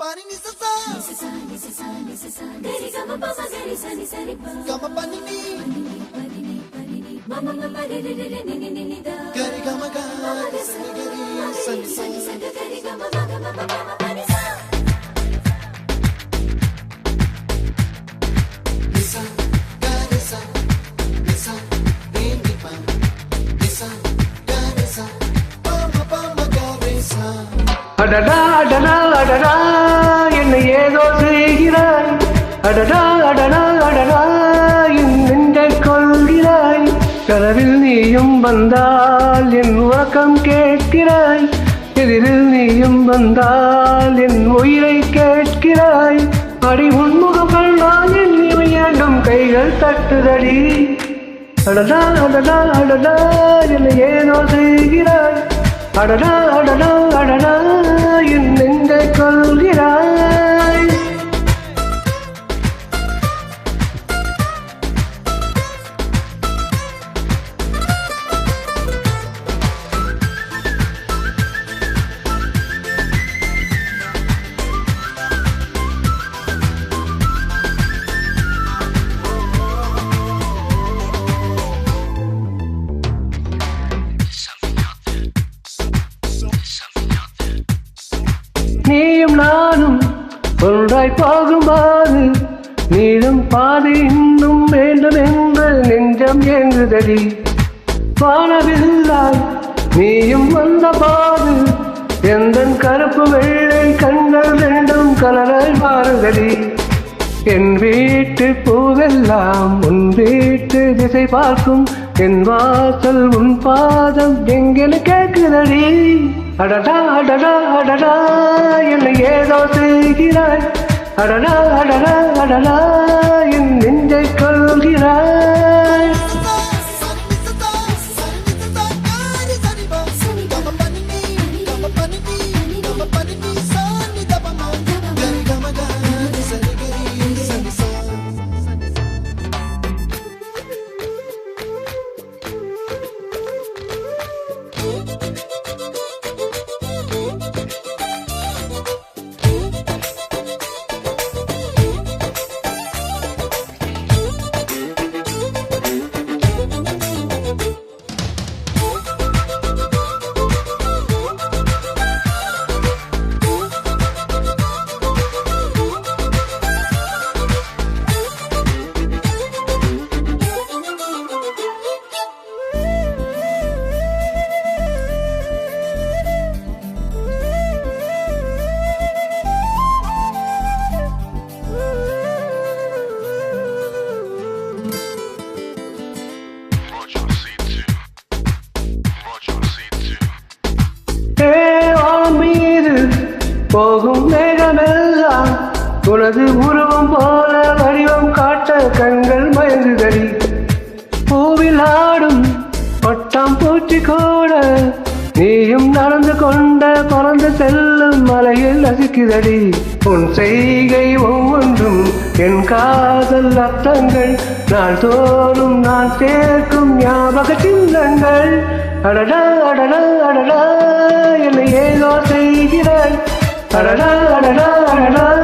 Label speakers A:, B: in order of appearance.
A: Pani ni sa sa gari gama pa ma gari sa ni sa ri pa gama pani ni mama mama re re re ni ni ni da gari gama ga gari sa ni sa gari gama ma gama gama pani sa lisa gari sa lisa ni ni pa lisa gari sa pa ma gari sa
B: அடடா அடடா அடடா என்னை ஏதோ செய்கிறாய் அடடா அடடா அடடா என் நெஞ்சை கொள்கிறாய் கனவில் நீயும் வந்தால் என் உறக்கம் கேட்கிறாய் எதிரில் நீயும் வந்தால் என் உயிரை கேட்கிறாய் அடி உன்முகங்கள் நான் எண்ணி வேண்டும் கைகள் தட்டுதடி அடடா அடடா அடடா என்னை ஏதோ செய்கிறாய் அடடா அடடா அடடா என் நெஞ்சை கொள்கிறாய் நீயும் நானும் ஒன்றாய் போகும்போது நீளும் பாதை இன்னும் வேண்டும் என்று நெஞ்சம் ஏங்குதடி வானவில்லாய் நீயும் வந்த போது எந்த கருப்பு வெள்ளை கண்கள் ரெண்டும் கலராய் மாறுதடி என் வீட்டு பூவெல்லாம் உன் வீட்டு திசை பார்க்கும் என் வாசல் உன் பாதம் எங்கென கேட்குதடி அடடா அடடா அடடா என்னை ஏதோ செய்கிறாய் அடடா அடடா அடடா என் நெஞ்சை கொள்கிறாய் போகும் மேகமெல்லாம் உனது உருவம் போல வடிவம் காட்ட கண்கள் மயங்குதடி பூவில் ஆடும் பட்டாம் பூச்சி கூட நீயும் நடந்து கொண்ட பறந்து செல்லும் மலையில் ரசிக்குதடி உன் செய்கை ஒவ்வொன்றும் என் காதல் அர்த்தங்கள் நாள் தோறும் நான் சேர்க்கும் ஞாபக சின்னங்கள் அடடா அடடா அடடா என்னை ஏதோ செய்கிறாய் அடடா அடடா அடடா